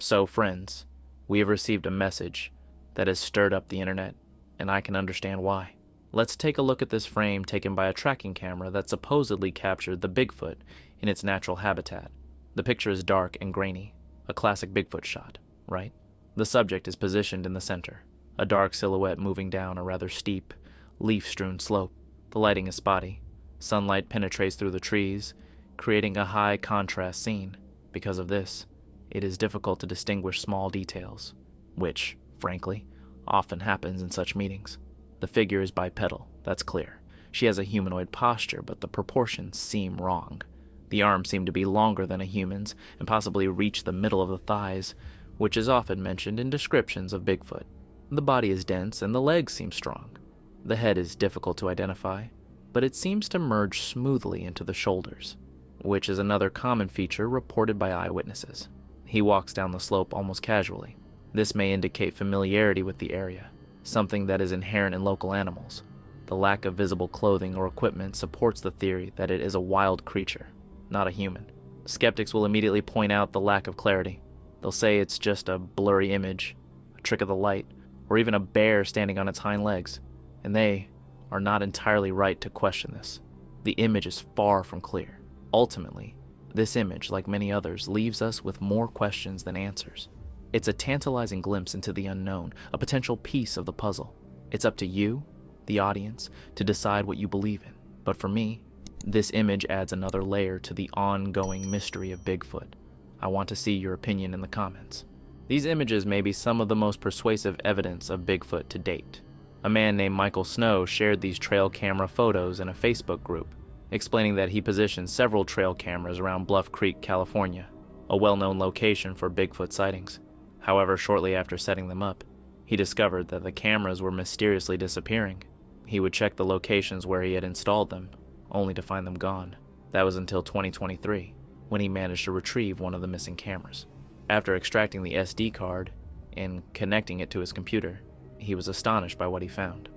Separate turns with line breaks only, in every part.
So, friends, we have received a message that has stirred up the internet, and I can understand why. Let's take a look at this frame taken by a tracking camera that supposedly captured the Bigfoot in its natural habitat. The picture is dark and grainy, a classic Bigfoot shot, right? The subject is positioned in the center, a dark silhouette moving down a rather steep, leaf-strewn slope. The lighting is spotty. Sunlight penetrates through the trees, creating a high-contrast scene. Because of this, it is difficult to distinguish small details, which, frankly, often happens in such meetings. The figure is bipedal, that's clear. She has a humanoid posture, but the proportions seem wrong. The arms seem to be longer than a human's and possibly reach the middle of the thighs, which is often mentioned in descriptions of Bigfoot. The body is dense and the legs seem strong. The head is difficult to identify, but it seems to merge smoothly into the shoulders, which is another common feature reported by eyewitnesses. He walks down the slope almost casually. This may indicate familiarity with the area, something that is inherent in local animals. The lack of visible clothing or equipment supports the theory that it is a wild creature, not a human. Skeptics will immediately point out the lack of clarity. They'll say it's just a blurry image, a trick of the light, or even a bear standing on its hind legs, and they are not entirely right to question this. The image is far from clear. Ultimately, this image, like many others, leaves us with more questions than answers. It's a tantalizing glimpse into the unknown, a potential piece of the puzzle. It's up to you, the audience, to decide what you believe in. But for me, this image adds another layer to the ongoing mystery of Bigfoot. I want to see your opinion in the comments. These images may be some of the most persuasive evidence of Bigfoot to date. A man named Michael Snow shared these trail camera photos in a Facebook group, explaining that he positioned several trail cameras around Bluff Creek, California, a well-known location for Bigfoot sightings. However, shortly after setting them up, he discovered that the cameras were mysteriously disappearing. He would check the locations where he had installed them, only to find them gone. That was until 2023, when he managed to retrieve one of the missing cameras. After extracting the SD card and connecting it to his computer, he was astonished by what he found.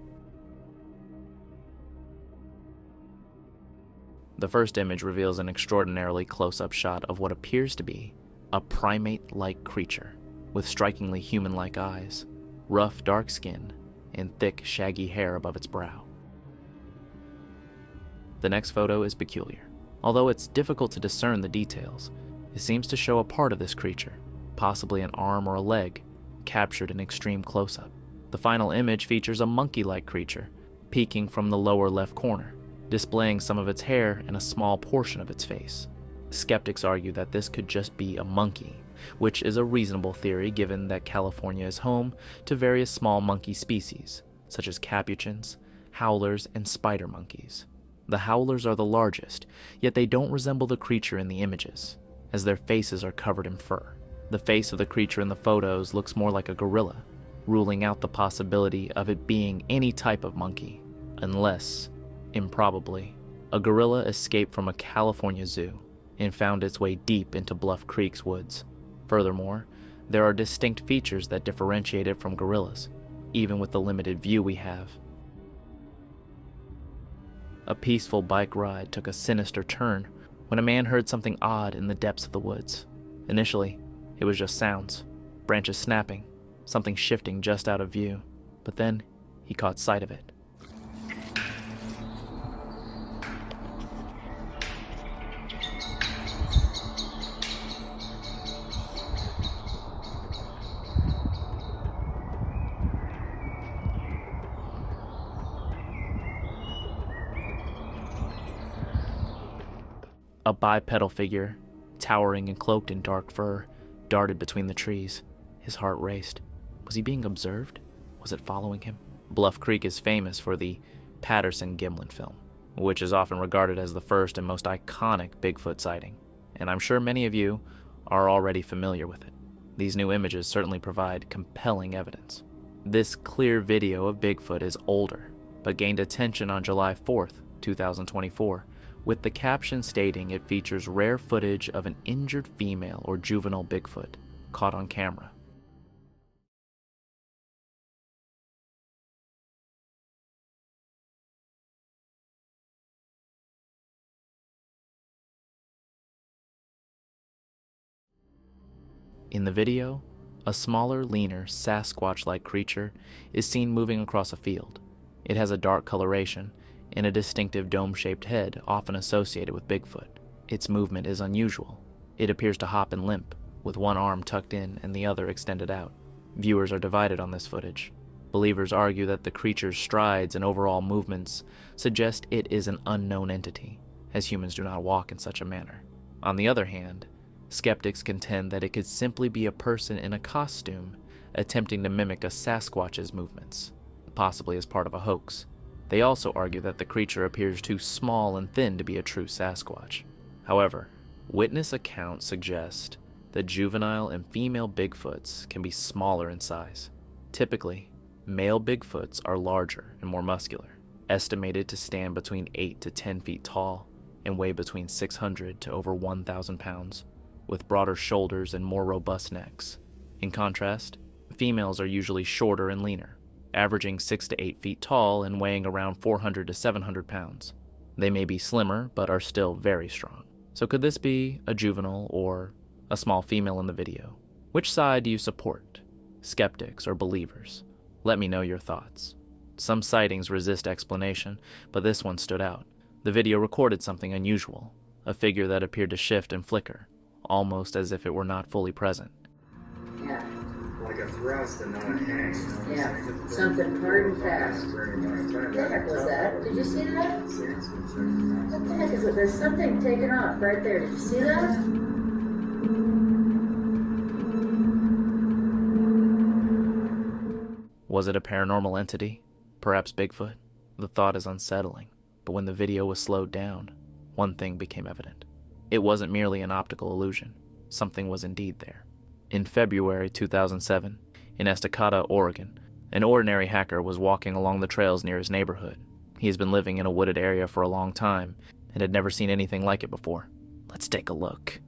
The first image reveals an extraordinarily close-up shot of what appears to be a primate-like creature, with strikingly human-like eyes, rough dark skin, and thick shaggy hair above its brow. The next photo is peculiar. Although it's difficult to discern the details, it seems to show a part of this creature, possibly an arm or a leg, captured in extreme close-up. The final image features a monkey-like creature, peeking from the lower left corner, displaying some of its hair and a small portion of its face. Skeptics argue that this could just be a monkey, which is a reasonable theory given that California is home to various small monkey species, such as capuchins, howlers, and spider monkeys. The howlers are the largest, yet they don't resemble the creature in the images, as their faces are covered in fur. The face of the creature in the photos looks more like a gorilla, ruling out the possibility of it being any type of monkey, unless, improbably, a gorilla escaped from a California zoo and found its way deep into Bluff Creek's woods. Furthermore, there are distinct features that differentiate it from gorillas, even with the limited view we have. A peaceful bike ride took a sinister turn when a man heard something odd in the depths of the woods. Initially, it was just sounds, branches snapping, something shifting just out of view, but then he caught sight of it. A bipedal figure, towering and cloaked in dark fur, darted between the trees. His heart raced. Was he being observed? Was it following him? Bluff Creek is famous for the Patterson-Gimlin film, which is often regarded as the first and most iconic Bigfoot sighting, and I'm sure many of you are already familiar with it. These new images certainly provide compelling evidence. This clear video of Bigfoot is older, but gained attention on July 4th, 2024, with the caption stating it features rare footage of an injured female or juvenile Bigfoot caught on camera. In the video, a smaller, leaner, Sasquatch-like creature is seen moving across a field. It has a dark coloration and a distinctive dome-shaped head often associated with Bigfoot. Its movement is unusual. It appears to hop and limp, with one arm tucked in and the other extended out. Viewers are divided on this footage. Believers argue that the creature's strides and overall movements suggest it is an unknown entity, as humans do not walk in such a manner. On the other hand, skeptics contend that it could simply be a person in a costume attempting to mimic a Sasquatch's movements, possibly as part of a hoax. They also argue that the creature appears too small and thin to be a true Sasquatch. However, witness accounts suggest that juvenile and female Bigfoots can be smaller in size. Typically, male Bigfoots are larger and more muscular, estimated to stand between 8 to 10 feet tall and weigh between 600 to over 1,000 pounds, with broader shoulders and more robust necks. In contrast, females are usually shorter and leaner, averaging 6 to 8 feet tall and weighing around 400 to 700 pounds. They may be slimmer, but are still very strong. So could this be a juvenile or a small female in the video? Which side do you support? Skeptics or believers? Let me know your thoughts. Some sightings resist explanation, but this one stood out. The video recorded something unusual, a figure that appeared to shift and flicker, almost as if it were not fully present.
Yeah.
Like a thrust and not a hang.
Yeah. Something hard and fast. What the heck was that? Did you see that? What the heck is it? There's something taken off right there. Did you see that?
Was it a paranormal entity? Perhaps Bigfoot? The thought is unsettling, but when the video was slowed down, one thing became evident. It wasn't merely an optical illusion. Something was indeed there. In February 2007, in Estacada, Oregon, an ordinary hacker was walking along the trails near his neighborhood. He has been living in a wooded area for a long time and had never seen anything like it before. Let's take a look.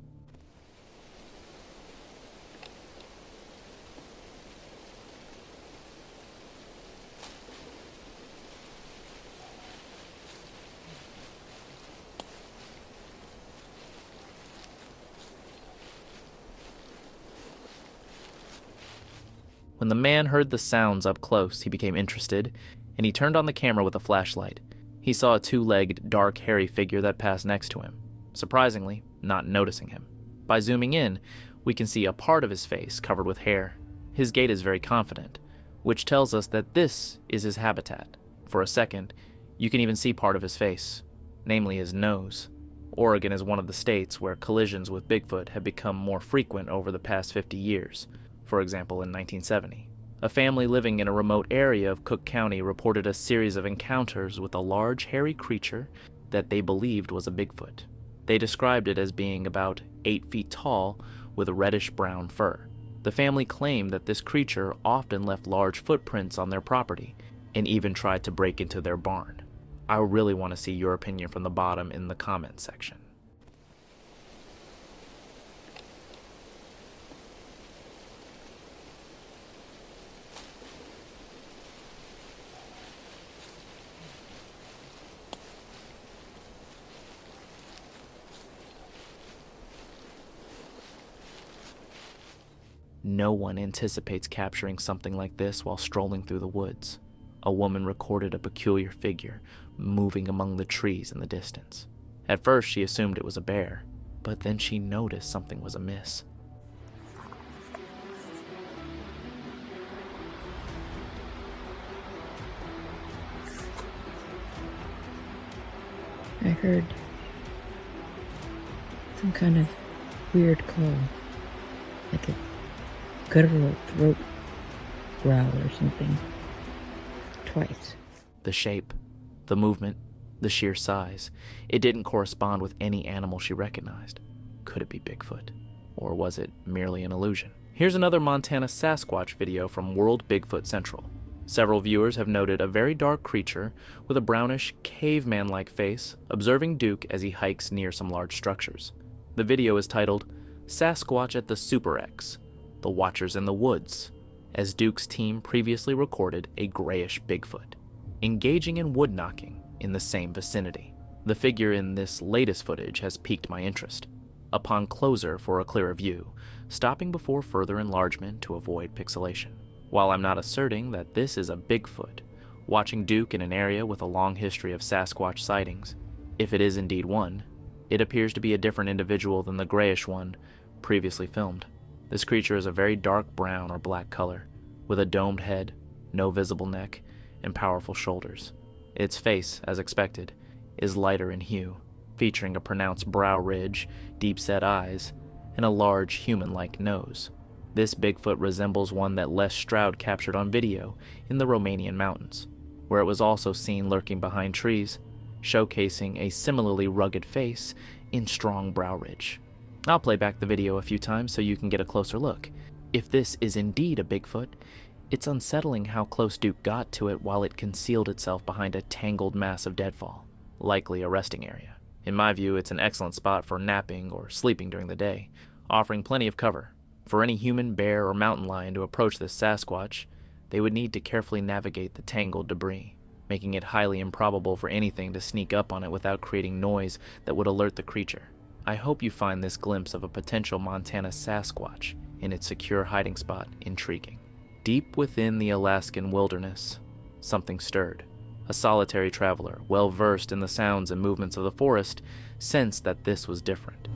When the man heard the sounds up close, he became interested, and he turned on the camera with a flashlight. He saw a two-legged, dark, hairy figure that passed next to him, surprisingly, not noticing him. By zooming in, we can see a part of his face covered with hair. His gait is very confident, which tells us that this is his habitat. For a second, you can even see part of his face, namely his nose. Oregon is one of the states where collisions with Bigfoot have become more frequent over the past 50 years. For example, in 1970, a family living in a remote area of Cook County reported a series of encounters with a large, hairy creature that they believed was a Bigfoot. They described it as being about 8 feet tall with reddish-brown fur. The family claimed that this creature often left large footprints on their property and even tried to break into their barn. I really want to see your opinion from the bottom in the comments section. No one anticipates capturing something like this while strolling through the woods. A woman recorded a peculiar figure moving among the trees in the distance. At first, she assumed it was a bear, but then she noticed something was amiss.
I heard some kind of weird call, like a guttural throat growl or something, twice.
The shape, the movement, the sheer size, it didn't correspond with any animal she recognized. Could it be Bigfoot? Or was it merely an illusion? Here's another Montana Sasquatch video from World Bigfoot Central. Several viewers have noted a very dark creature with a brownish, caveman-like face observing Duke as he hikes near some large structures. The video is titled, Sasquatch at the Super X, The Watchers in the Woods, as Duke's team previously recorded a grayish Bigfoot, engaging in wood knocking in the same vicinity. The figure in this latest footage has piqued my interest. upon closer for a clearer view, stopping before further enlargement to avoid pixelation. While I'm not asserting that this is a Bigfoot, watching Duke in an area with a long history of Sasquatch sightings, if it is indeed one, it appears to be a different individual than the grayish one previously filmed. This creature is a very dark brown or black color, with a domed head, no visible neck, and powerful shoulders. Its face, as expected, is lighter in hue, featuring a pronounced brow ridge, deep-set eyes, and a large human-like nose. This Bigfoot resembles one that Les Stroud captured on video in the Romanian mountains, where it was also seen lurking behind trees, showcasing a similarly rugged face in strong brow ridge. I'll play back the video a few times so you can get a closer look. If this is indeed a Bigfoot, it's unsettling how close Duke got to it while it concealed itself behind a tangled mass of deadfall, likely a resting area. In my view, it's an excellent spot for napping or sleeping during the day, offering plenty of cover. For any human, bear, or mountain lion to approach this Sasquatch, they would need to carefully navigate the tangled debris, making it highly improbable for anything to sneak up on it without creating noise that would alert the creature. I hope you find this glimpse of a potential Montana Sasquatch in its secure hiding spot intriguing. Deep within the Alaskan wilderness, something stirred. A solitary traveler, well versed in the sounds and movements of the forest, sensed that this was different.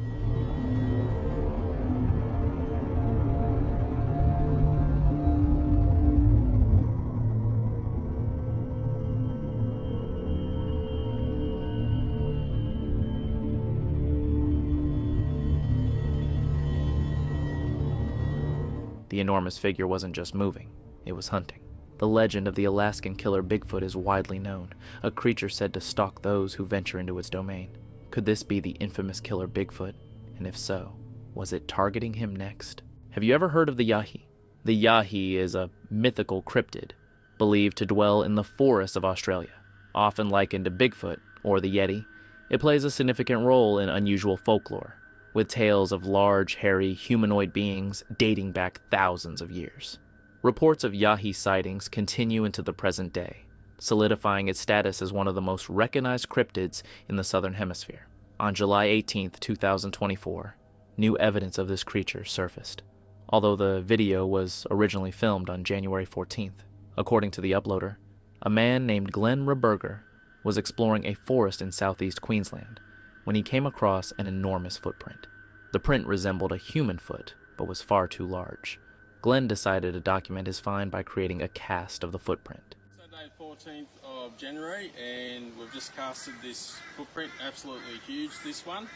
The enormous figure wasn't just moving, it was hunting. The legend of the Alaskan killer Bigfoot is widely known, a creature said to stalk those who venture into its domain. Could this be the infamous killer Bigfoot? And if so, was it targeting him next? Have you ever heard of the Yowie? The Yowie is a mythical cryptid, believed to dwell in the forests of Australia. Often likened to Bigfoot or the Yeti, it plays a significant role in unusual folklore, with tales of large, hairy, humanoid beings dating back thousands of years. Reports of Yowie sightings continue into the present day, solidifying its status as one of the most recognized cryptids in the Southern Hemisphere. On July 18, 2024, new evidence of this creature surfaced, although the video was originally filmed on January 14th. According to the uploader, a man named Glenn Reberger was exploring a forest in southeast Queensland when he came across an enormous footprint. The print resembled a human foot, but was far too large. Glenn decided to document his find by creating a cast of the footprint.
Saturday 14th of January, and we've just casted this footprint, absolutely huge, this one.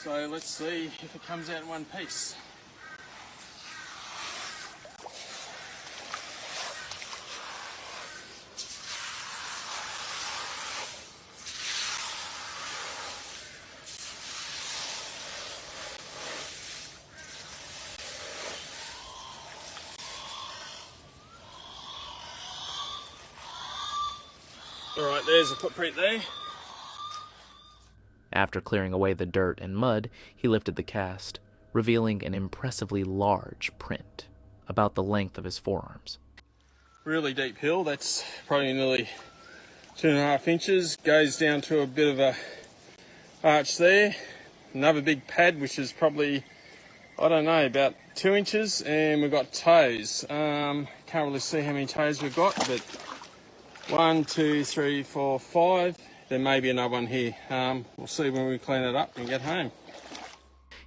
So let's see if it comes out in one piece. Alright, there's a footprint there.
After clearing away the dirt and mud, he lifted the cast, revealing an impressively large print, about the length of his forearms.
Really deep hill, that's probably nearly 2.5 inches. Goes down to a bit of a arch there. Another big pad, which is probably, I don't know, about 2 inches. And we've got toes. Can't really see how many toes we've got, but 1, 2, 3, 4, 5. There may be another one here. We'll see when we clean it up and get home.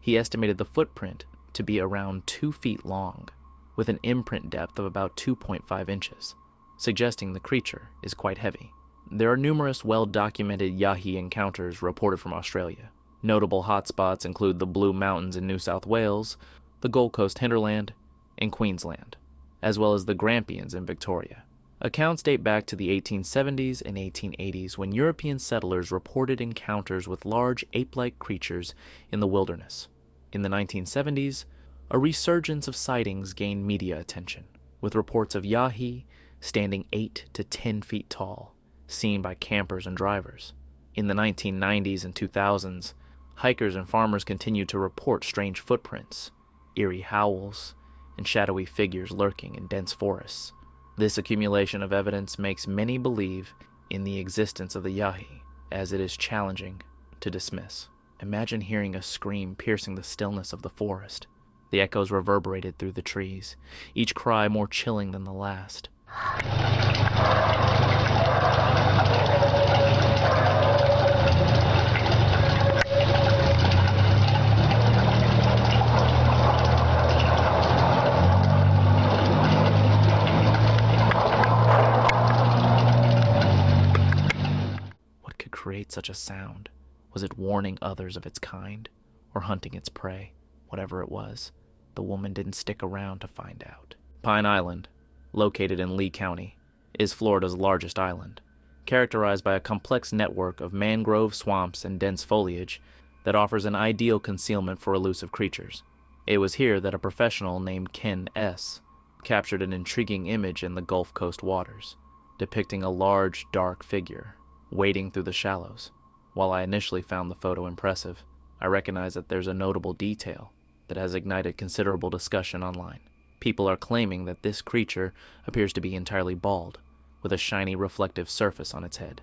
He estimated the footprint to be around 2 feet long, with an imprint depth of about 2.5 inches, suggesting the creature is quite heavy. There are numerous well-documented Yowie encounters reported from Australia. Notable hotspots include the Blue Mountains in New South Wales, the Gold Coast hinterland, and Queensland, as well as the Grampians in Victoria. Accounts date back to the 1870s and 1880s when European settlers reported encounters with large ape-like creatures in the wilderness. In the 1970s, a resurgence of sightings gained media attention, with reports of Yowie standing 8 to 10 feet tall, seen by campers and drivers. In the 1990s and 2000s, hikers and farmers continued to report strange footprints, eerie howls, and shadowy figures lurking in dense forests. This accumulation of evidence makes many believe in the existence of the Yowie, as it is challenging to dismiss. Imagine hearing a scream piercing the stillness of the forest. The echoes reverberated through the trees, each cry more chilling than the last. What could create such a sound? Was it warning others of its kind, or hunting its prey? Whatever it was, the woman didn't stick around to find out. Pine Island, located in Lee County, is Florida's largest island, characterized by a complex network of mangrove swamps and dense foliage that offers an ideal concealment for elusive creatures. It was here that a professional named Ken S. captured an intriguing image in the Gulf Coast waters, depicting a large, dark figure wading through the shallows. While I initially found the photo impressive, I recognize that there's a notable detail that has ignited considerable discussion online. People are claiming that this creature appears to be entirely bald, with a shiny reflective surface on its head.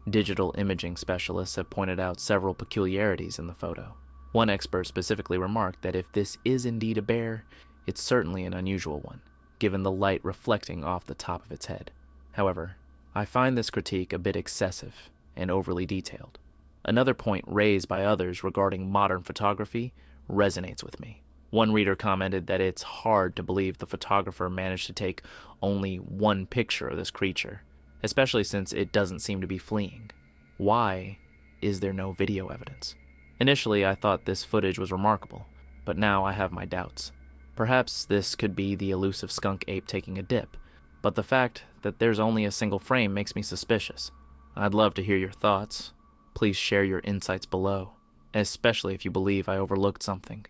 Digital imaging specialists have pointed out several peculiarities in the photo. One expert specifically remarked that if this is indeed a bear, it's certainly an unusual one, given the light reflecting off the top of its head. However, I find this critique a bit excessive and overly detailed. Another point raised by others regarding modern photography resonates with me. One reader commented that it's hard to believe the photographer managed to take only one picture of this creature, especially since it doesn't seem to be fleeing. Why is there no video evidence? Initially, I thought this footage was remarkable, but now I have my doubts. Perhaps this could be the elusive skunk ape taking a dip, but the fact that there's only a single frame makes me suspicious. I'd love to hear your thoughts. Please share your insights below, especially if you believe I overlooked something.